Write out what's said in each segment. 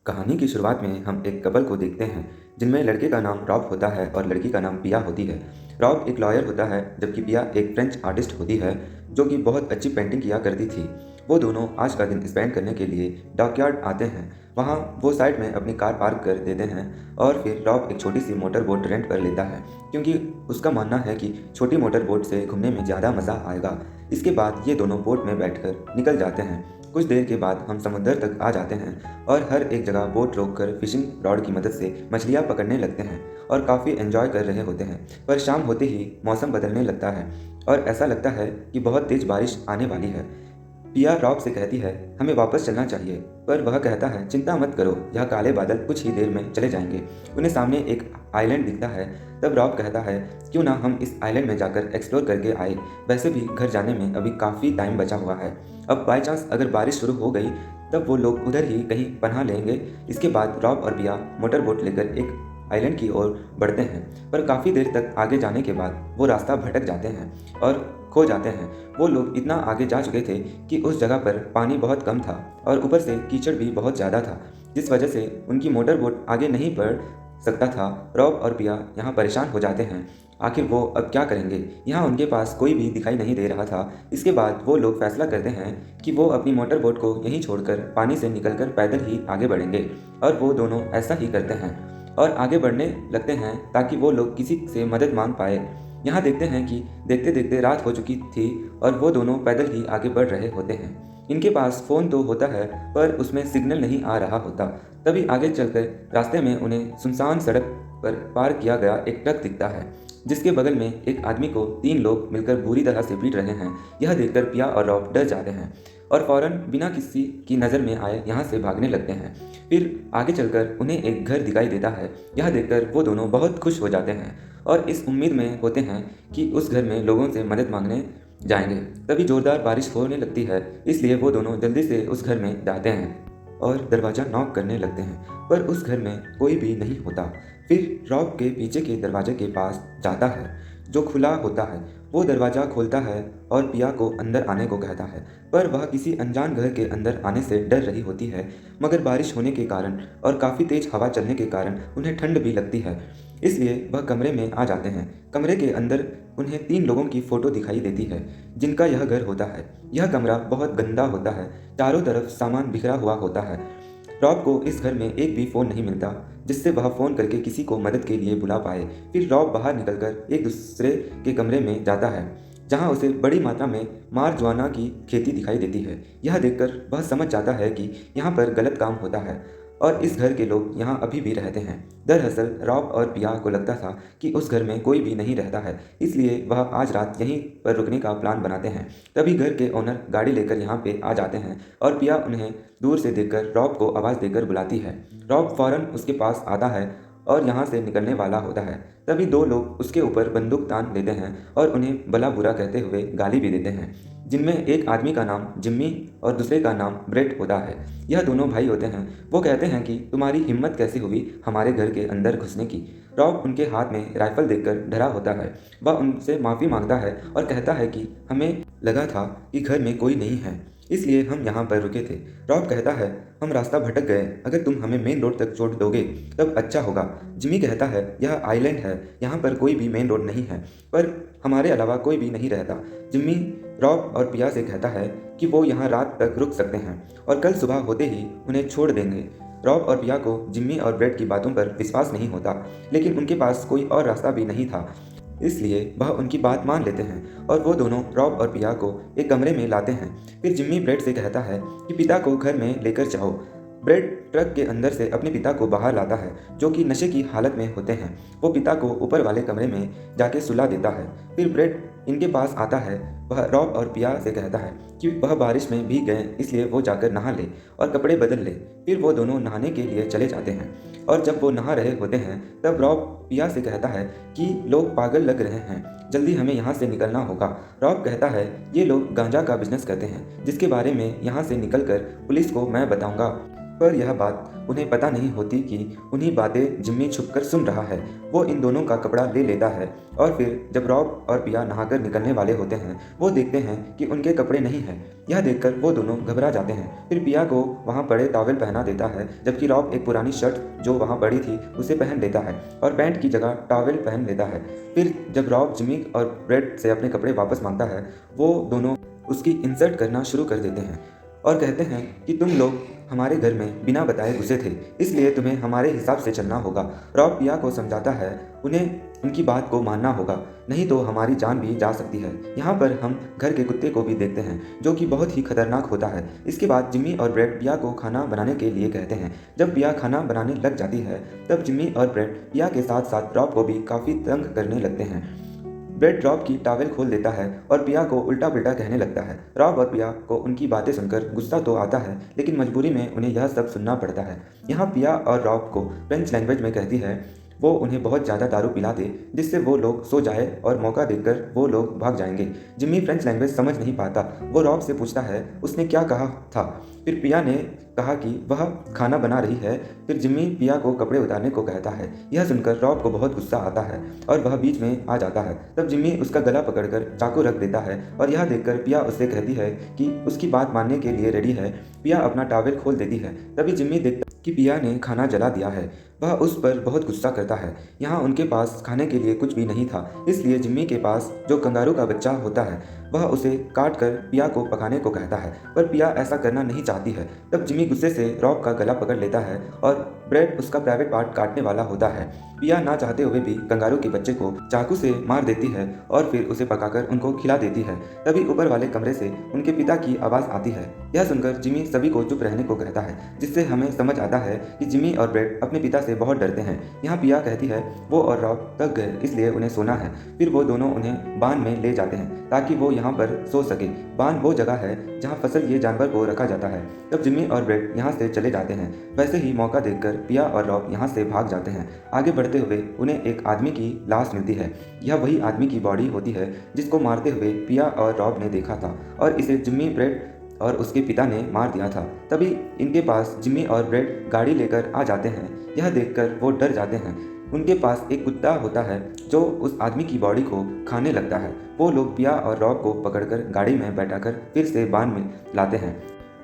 कहानी की शुरुआत में हम एक कपल को देखते हैं जिनमें लड़के का नाम रॉब होता है और लड़की का नाम पिया होती है। रॉब एक लॉयर होता है जबकि पिया एक फ्रेंच आर्टिस्ट होती है जो कि बहुत अच्छी पेंटिंग किया करती थी। वो दोनों आज का दिन स्पेंड करने के लिए डॉकयार्ड आते हैं। वहाँ वो साइड में अपनी कार पार्क कर देते हैं और फिर रॉब एक छोटी सी मोटर बोट रेंट पर लेता है क्योंकि उसका मानना है कि छोटी मोटर बोट से घूमने में ज़्यादा मज़ा आएगा। इसके बाद ये दोनों बोट में बैठकर निकल जाते हैं। कुछ देर के बाद हम समुद्र तक आ जाते हैं और हर एक जगह बोट रोककर फिशिंग रॉड की मदद से मछलियाँ पकड़ने लगते हैं और काफ़ी एंजॉय कर रहे होते हैं। पर शाम होते ही मौसम बदलने लगता है और ऐसा लगता है कि बहुत तेज़ बारिश आने वाली है। पिया रॉब से कहती है हमें वापस चलना चाहिए, पर वह कहता है चिंता मत करो, यह काले बादल कुछ ही देर में चले जाएंगे। उन्हें सामने एक आइलैंड दिखता है। तब रॉब कहता है क्यों ना हम इस आइलैंड में जाकर एक्सप्लोर करके आए, वैसे भी घर जाने में अभी काफ़ी टाइम बचा हुआ है। अब बाई चांस अगर बारिश शुरू हो गई तब वो लोग उधर ही कहीं पनाह लेंगे। इसके बाद रॉब और पिया मोटर बोट लेकर एक आइलैंड की ओर बढ़ते हैं, पर काफ़ी देर तक आगे जाने के बाद वो रास्ता भटक जाते हैं और खो जाते हैं। वो लोग इतना आगे जा चुके थे कि उस जगह पर पानी बहुत कम था और ऊपर से कीचड़ भी बहुत ज़्यादा था, जिस वजह से उनकी मोटर बोट आगे नहीं बढ़ सकता था। रॉब और पिया यहाँ परेशान हो जाते हैं। आखिर वो अब क्या करेंगे, यहाँ उनके पास कोई भी दिखाई नहीं दे रहा था। इसके बाद वो लोग फैसला करते हैं कि वो अपनी मोटर बोट को यहीं छोड़कर पानी से निकलकर पैदल ही आगे बढ़ेंगे और वो दोनों ऐसा ही करते हैं और आगे बढ़ने लगते हैं ताकि वो लोग किसी से मदद मांग पाए। यहाँ देखते हैं कि देखते देखते रात हो चुकी थी और वो दोनों पैदल ही आगे बढ़ रहे होते हैं। इनके पास फ़ोन तो होता है पर उसमें सिग्नल नहीं आ रहा होता। तभी आगे चलकर रास्ते में उन्हें सुनसान सड़क पर पार किया गया एक ट्रक दिखता है जिसके बगल में एक आदमी को 3 लोग मिलकर बुरी तरह से पीट रहे हैं। यह देखकर पिया और रॉब डर जाते हैं और फौरन बिना किसी की नज़र में आए यहाँ से भागने लगते हैं। फिर आगे चलकर उन्हें एक घर दिखाई देता है। यह देखकर वो दोनों बहुत खुश हो जाते हैं और इस उम्मीद में होते हैं कि उस घर में लोगों से मदद मांगने जाएंगे। तभी जोरदार बारिश होने लगती है, इसलिए वो दोनों जल्दी से उस घर में जाते हैं और दरवाज़ा नॉक करने लगते हैं, पर उस घर में कोई भी नहीं होता। फिर रॉब के पीछे के दरवाजे के पास जाता है जो खुला होता है। वो दरवाज़ा खोलता है और पिया को अंदर आने को कहता है, पर वह किसी अनजान घर के अंदर आने से डर रही होती है। मगर बारिश होने के कारण और काफ़ी तेज हवा चलने के कारण उन्हें ठंड भी लगती है, इसलिए वह कमरे में आ जाते हैं। कमरे के अंदर उन्हें 3 लोगों की फ़ोटो दिखाई देती है जिनका यह घर होता है। यह कमरा बहुत गंदा होता है, चारों तरफ सामान बिखरा हुआ होता है। रॉब को इस घर में एक भी फ़ोन नहीं मिलता जिससे वह फ़ोन करके किसी को मदद के लिए बुला पाए। फिर रॉब बाहर निकलकर एक दूसरे के कमरे में जाता है जहां उसे बड़ी मात्रा में मारजुआना की खेती दिखाई देती है। यह देखकर वह समझ जाता है कि यहाँ पर गलत काम होता है और इस घर के लोग यहाँ अभी भी रहते हैं। दरअसल रॉब और पिया को लगता था कि उस घर में कोई भी नहीं रहता है, इसलिए वह आज रात यहीं पर रुकने का प्लान बनाते हैं। तभी घर के ओनर गाड़ी लेकर यहाँ पे आ जाते हैं और पिया उन्हें दूर से देखकर रॉब को आवाज़ देकर बुलाती है। रॉब फौरन उसके पास आता है और यहाँ से निकलने वाला होता है। तभी 2 लोग उसके ऊपर बंदूक तान लेते हैं और उन्हें भला बुरा कहते हुए गाली भी देते हैं, जिनमें एक आदमी का नाम जिम्मी और दूसरे का नाम ब्रेट होता है। यह दोनों भाई होते हैं। वो कहते हैं कि तुम्हारी हिम्मत कैसे हुई हमारे घर के अंदर घुसने की। रॉब उनके हाथ में राइफल देखकर डरा होता है। वह उनसे माफ़ी मांगता है और कहता है कि हमें लगा था कि घर में कोई नहीं है, इसलिए हम यहाँ पर रुके थे। रॉब कहता है हम रास्ता भटक गए, अगर तुम हमें मेन रोड तक छोड़ दोगे तब अच्छा होगा। जिमी कहता है यह आइलैंड है, यहाँ पर कोई भी मेन रोड नहीं है, पर हमारे अलावा कोई भी नहीं रहता। जिम्मी रॉब और पिया से कहता है कि वो यहाँ रात तक रुक सकते हैं और कल सुबह होते ही उन्हें छोड़ देंगे। रॉब और पिया को जिम्मी और ब्रेड की बातों पर विश्वास नहीं होता, लेकिन उनके पास कोई और रास्ता भी नहीं था, इसलिए वह उनकी बात मान लेते हैं और वो दोनों रॉब और पिया को एक कमरे में लाते हैं। फिर जिम्मी ब्रेड से कहता है कि पिता को घर में लेकर जाओ। ब्रेड ट्रक के अंदर से अपने पिता को बाहर लाता है जो कि नशे की हालत में होते हैं। वो पिता को ऊपर वाले कमरे में जाके सुला देता है। फिर ब्रेड इनके पास आता है। वह रॉब और पिया से कहता है कि वह बारिश में भीग गए, इसलिए वो जाकर नहा ले और कपड़े बदल ले। फिर वो दोनों नहाने के लिए चले जाते हैं और जब वो नहा रहे होते हैं तब रॉब पिया से कहता है कि लोग पागल लग रहे हैं, जल्दी हमें यहाँ से निकलना होगा। रॉब कहता है ये लोग गांजा का बिजनेस करते हैं जिसके बारे में यहाँ से निकलकर पुलिस को मैं बताऊंगा। पर यह बात उन्हें पता नहीं होती कि उन्हीं बातें जिम्मी छुपकर सुन रहा है। वो इन दोनों का कपड़ा ले लेता है और फिर जब रॉब और पिया नहाकर निकलने वाले होते हैं वो देखते हैं कि उनके कपड़े नहीं हैं। यह देखकर वो दोनों घबरा जाते हैं। फिर पिया को वहाँ पड़े टॉवेल पहना देता है, जबकि रॉब एक पुरानी शर्ट जो वहाँ पड़ी थी उसे पहन लेता है और पैंट की जगह टॉवेल पहन लेता है। फिर जब रॉब जिम्मी और ब्रेड से अपने कपड़े वापस मांगता है वो दोनों उसकी इंसल्ट करना शुरू कर देते हैं और कहते हैं कि तुम लोग हमारे घर में बिना बताए घुसे थे, इसलिए तुम्हें हमारे हिसाब से चलना होगा। रॉब पिया को समझाता है उन्हें उनकी बात को मानना होगा, नहीं तो हमारी जान भी जा सकती है। यहाँ पर हम घर के कुत्ते को भी देखते हैं जो कि बहुत ही खतरनाक होता है। इसके बाद जिम्मी और ब्रेड पिया को खाना बनाने के लिए कहते हैं। जब पिया खाना बनाने लग जाती है तब जिम्मी और ब्रेड पिया के साथ साथ रॉब को भी काफ़ी तंग करने लगते हैं। ब्रेड रॉब की टॉवेल खोल देता है और पिया को उल्टा पुल्टा कहने लगता है। रॉब और पिया को उनकी बातें सुनकर गुस्सा तो आता है, लेकिन मजबूरी में उन्हें यह सब सुनना पड़ता है। यहाँ पिया और रॉब को फ्रेंच लैंग्वेज में कहती है वो उन्हें बहुत ज़्यादा दारू पिला दे जिससे वो लोग सो जाए और मौका देखकर वो लोग भाग जाएंगे। जिम्मी फ्रेंच लैंग्वेज समझ नहीं पाता। वो रॉब से पूछता है उसने क्या कहा था। फिर पिया ने कहा कि वह खाना बना रही है। फिर जिम्मी पिया को कपड़े उतारने को कहता है। यह सुनकर रॉब को बहुत गुस्सा आता है और वह बीच में आ जाता है। तब जिम्मी उसका गला पकड़कर चाकू रख देता है और यह देखकर पिया उससे कहती है कि उसकी बात मानने के लिए रेडी है। पिया अपना टॉवेल खोल देती है। तभी जिम्मी देखता कि पिया ने खाना जला दिया है। वह उस पर बहुत गुस्सा करता है। यहाँ उनके पास खाने के लिए कुछ भी नहीं था, इसलिए जिम्मी के पास जो कंगारू का बच्चा होता है वह उसे काट कर पिया को पकाने को कहता है, पर पिया ऐसा करना नहीं चाहती है। तब जिम्मी गुस्से से रॉब का गला पकड़ लेता है और ब्रेड उसका प्राइवेट पार्ट काटने वाला होता है। पिया ना चाहते हुए भी कंगारू के बच्चे को चाकू से मार देती है और फिर उसे पकाकर उनको खिला देती है। तभी ऊपर वाले कमरे से उनके पिता की आवाज़ आती है। यह सुनकर जिम्मी सभी को चुप रहने को कहता है, जिससे हमें समझ आता है कि जिम्मी और ब्रेड अपने पिता से बहुत डरते हैं। यहाँ पिया कहती है वो और रॉब थक गए इसलिए उन्हें सोना है। फिर वो दोनों उन्हें बान में ले जाते हैं ताकि वो यहाँ पर सो सके। बान वो जगह है जहाँ फसल ये जानवर को रखा जाता है। तब जिम्मी और ब्रेड यहाँ से चले जाते हैं। वैसे ही मौका देखकर पिया और रॉब यहाँ से भाग जाते हैं। आगे बढ़ते हुए उन्हें एक आदमी की लाश मिलती है। यह वही आदमी की बॉडी होती है जिसको मारते हुए पिया और रॉब ने देखा था और इसे जिम्मी, ब्रेड और उसके पिता ने मार दिया था। तभी इनके पास जिम्मी और ब्रेड गाड़ी लेकर आ जाते हैं। यह देखकर वो डर जाते हैं। उनके पास एक कुत्ता होता है जो उस आदमी की बॉडी को खाने लगता है। वो लोग पिया और रॉब को पकड़कर गाड़ी में बैठाकर फिर से बांध में लाते हैं।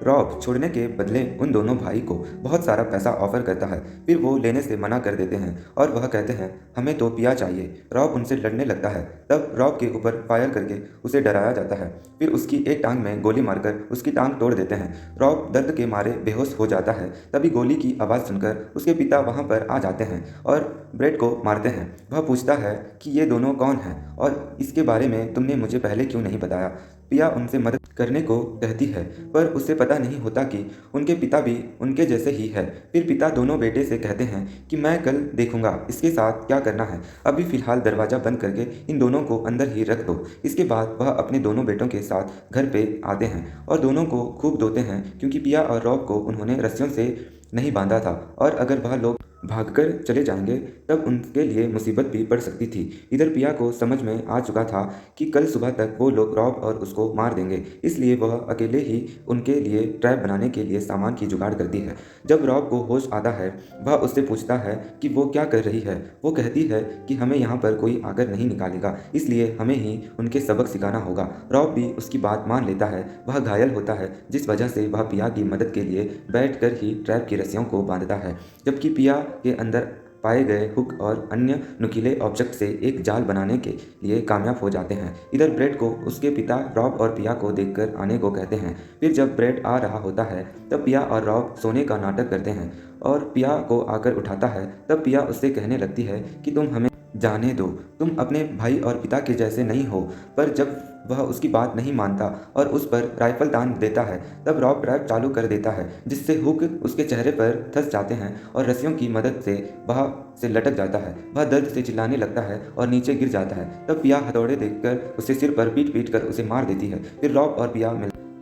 रॉब छोड़ने के बदले उन दोनों भाई को बहुत सारा पैसा ऑफर करता है। फिर वो लेने से मना कर देते हैं और वह कहते हैं हमें तो पिया चाहिए। रॉब उनसे लड़ने लगता है। तब रॉब के ऊपर फायर करके उसे डराया जाता है। फिर उसकी एक टांग में गोली मारकर उसकी टांग तोड़ देते हैं। रॉब दर्द के मारे बेहोश हो जाता है। तभी गोली की आवाज़ सुनकर उसके पिता वहाँ पर आ जाते हैं और ब्रेड को मारते हैं। वह पूछता है कि ये दोनों कौन हैं और इसके बारे में तुमने मुझे पहले क्यों नहीं बताया। पिया उनसे मदद करने को कहती है, पर उसे पता नहीं होता कि उनके पिता भी उनके जैसे ही है। फिर पिता दोनों बेटे से कहते हैं कि मैं कल देखूंगा इसके साथ क्या करना है, अभी फ़िलहाल दरवाज़ा बंद करके इन दोनों को अंदर ही रख दो। इसके बाद वह अपने दोनों बेटों के साथ घर पे आते हैं और दोनों को खूब धोते हैं, क्योंकि पिया और रॉब को उन्होंने रस्सियों से नहीं बांधा था और अगर वह लोग भागकर चले जाएंगे तब उनके लिए मुसीबत भी पड़ सकती थी। इधर पिया को समझ में आ चुका था कि कल सुबह तक वो लोग रॉब और उसको मार देंगे, इसलिए वह अकेले ही उनके लिए ट्रैप बनाने के लिए सामान की जुगाड़ करती है। जब रॉब को होश आता है वह उससे पूछता है कि वो क्या कर रही है। वो कहती है कि हमें यहाँ पर कोई आकर नहीं निकालेगा, इसलिए हमें ही उनके सबक सिखाना होगा। रॉब भी उसकी बात मान लेता है। वह घायल होता है, जिस वजह से वह पिया की मदद के लिए बैठकर ही ट्रैप की रस्सियों को बांधता है, जबकि पिया के अंदर पाए गए हुक और अन्य नुकीले ऑब्जेक्ट से एक जाल बनाने के लिए कामयाब हो जाते हैं। इधर ब्रेड को उसके पिता रॉब और पिया को देखकर आने को कहते हैं। फिर जब ब्रेड आ रहा होता है तब पिया और रॉब सोने का नाटक करते हैं और पिया को आकर उठाता है। तब पिया उससे कहने लगती है कि तुम हमें जाने दो, तुम अपने भाई और पिता के जैसे नहीं हो। पर जब वह उसकी बात नहीं मानता और उस पर राइफल तान देता है तब रॉब ट्रैप चालू कर देता है, जिससे हुक उसके चेहरे पर धंस जाते हैं और रस्सियों की मदद से वह से लटक जाता है। वह दर्द से चिल्लाने लगता है और नीचे गिर जाता है। तब पिया हथौड़े देखकर उसे सिर पर पीट पीट कर उसे मार देती है। फिर रॉब और पिया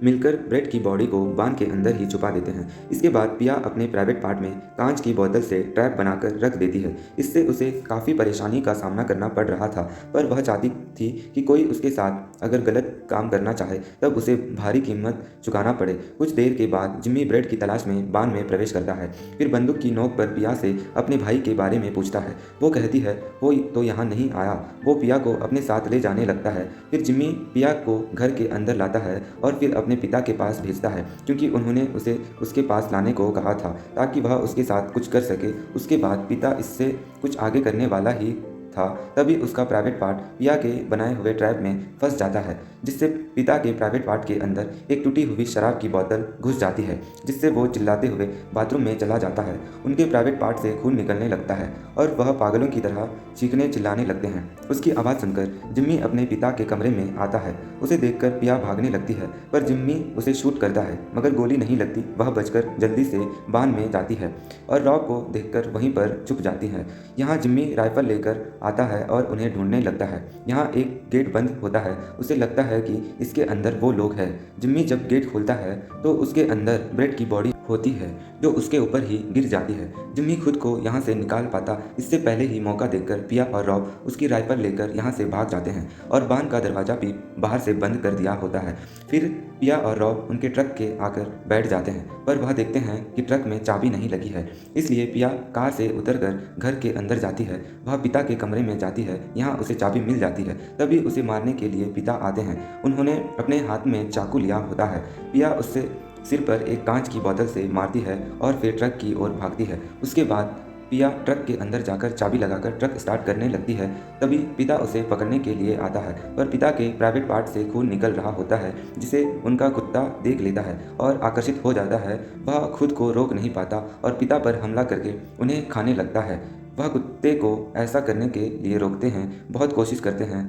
मिलकर ब्रेड की बॉडी को बांध के अंदर ही छुपा देते हैं। इसके बाद पिया अपने प्राइवेट पार्ट में कांच की बोतल से ट्रैप बनाकर रख देती है। इससे उसे काफ़ी परेशानी का सामना करना पड़ रहा था, पर वह चाहती थी कि कोई उसके साथ अगर गलत काम करना चाहे तब उसे भारी कीमत चुकाना पड़े। कुछ देर के बाद जिम्मी ब्रेड की तलाश में बांध में प्रवेश करता है। फिर बंदूक की नोक पर पिया से अपने भाई के बारे में पूछता है। वो कहती है वो तो यहाँ नहीं आया। वो पिया को अपने साथ ले जाने लगता है। फिर जिम्मी पिया को घर के अंदर लाता है और फिर अपने पिता के पास भेजता है, क्योंकि उन्होंने उसे उसके पास लाने को कहा था ताकि वह उसके साथ कुछ कर सके। उसके बाद पिता इससे कुछ आगे करने वाला ही था, तभी उसका प्राइवेट पार्ट पिया के बनाए हुए ट्रैप में फंस जाता है, जिससे पिता के प्राइवेट पार्ट के अंदर एक टूटी हुई शराब की बोतल घुस जाती है, जिससे वो चिल्लाते हुए बाथरूम में चला जाता है। उनके प्राइवेट पार्ट से खून निकलने लगता है और वह पागलों की तरह चीखने चिल्लाने लगते हैं। उसकी आवाज़ सुनकर जिम्मी अपने पिता के कमरे में आता है। उसे देखकर पिया भागने लगती है, पर जिम्मी उसे शूट करता है, मगर गोली नहीं लगती। वह बचकर जल्दी से बांध में जाती है और रॉब को देखकर वहीं पर छुप जाती है। यहाँ जिम्मी राइफल लेकर आता है और उन्हें ढूंढने लगता है। यहाँ एक गेट बंद होता है। उसे लगता है कि इसके अंदर वो लोग हैं। जिम्मी जब गेट खोलता है तो उसके अंदर ब्रेड की बॉडी होती है, जो उसके ऊपर ही गिर जाती है। जिम्मी खुद को यहाँ से निकाल पाता इससे पहले ही मौका देखकर पिया और रॉब उसकी राइफल लेकर यहाँ से भाग जाते हैं और बांध का दरवाज़ा भी बाहर से बंद कर दिया होता है। फिर पिया और रॉब उनके ट्रक के आकर बैठ जाते हैं, पर वह देखते हैं कि ट्रक में चाबी नहीं लगी है। इसलिए पिया कार से उतरकर घर के अंदर जाती है। वह पिता के कमरे में जाती है। यहाँ उसे चाबी मिल जाती है। तभी उसे मारने के लिए पिता आते हैं। उन्होंने अपने हाथ में चाकू लिया होता है। पिया उससे सिर पर एक कांच की बोतल से मारती है और फिर ट्रक की ओर भागती है। उसके बाद पिया ट्रक के अंदर जाकर चाबी लगाकर ट्रक स्टार्ट करने लगती है। तभी पिता उसे पकड़ने के लिए आता है, पर पिता के प्राइवेट पार्ट से खून निकल रहा होता है, जिसे उनका कुत्ता देख लेता है और आकर्षित हो जाता है। वह खुद को रोक नहीं पाता और पिता पर हमला करके उन्हें खाने लगता है। वह कुत्ते को ऐसा करने के लिए रोकते हैं, बहुत कोशिश करते हैं,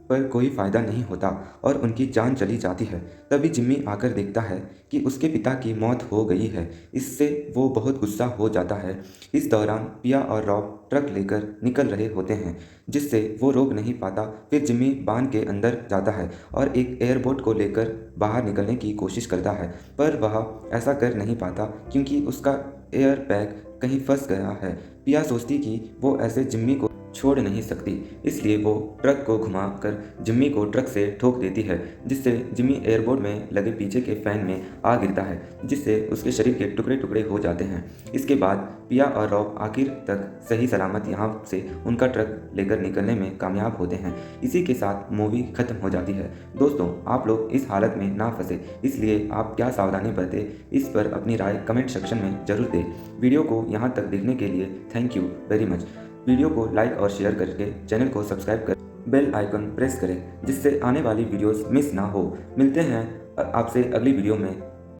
पर कोई फ़ायदा नहीं होता और उनकी जान चली जाती है। तभी जिम्मी आकर देखता है कि उसके पिता की मौत हो गई है। इससे वो बहुत गुस्सा हो जाता है। इस दौरान पिया और रॉब ट्रक लेकर निकल रहे होते हैं, जिससे वो रोक नहीं पाता। फिर जिम्मी बांध के अंदर जाता है और एक एयरबोट को लेकर बाहर निकलने की कोशिश करता है, पर वह ऐसा कर नहीं पाता क्योंकि उसका एयर बैग कहीं फंस गया है। पिया सोचती कि वो ऐसे जिम्मी को छोड़ नहीं सकती, इसलिए वो ट्रक को घुमाकर जिम्मी को ट्रक से ठोक देती है, जिससे जिम्मी एयरबोर्ड में लगे पीछे के फैन में आ गिरता है, जिससे उसके शरीर के टुकड़े टुकड़े हो जाते हैं। इसके बाद पिया और रॉब आखिर तक सही सलामत यहाँ से उनका ट्रक लेकर निकलने में कामयाब होते हैं। इसी के साथ मूवी खत्म हो जाती है। दोस्तों, आप लोग इस हालत में ना फंसे, इसलिए आप क्या सावधानी बरतें, इस पर अपनी राय कमेंट सेक्शन में जरूर दें। वीडियो को यहाँ तक देखने के लिए thank you very much. Video को लाइक और शेयर करके चैनल को सब्सक्राइब कर बेल आइकन प्रेस करें, जिससे आने वाली वीडियोस मिस ना हो। मिलते हैं आपसे अगली वीडियो में।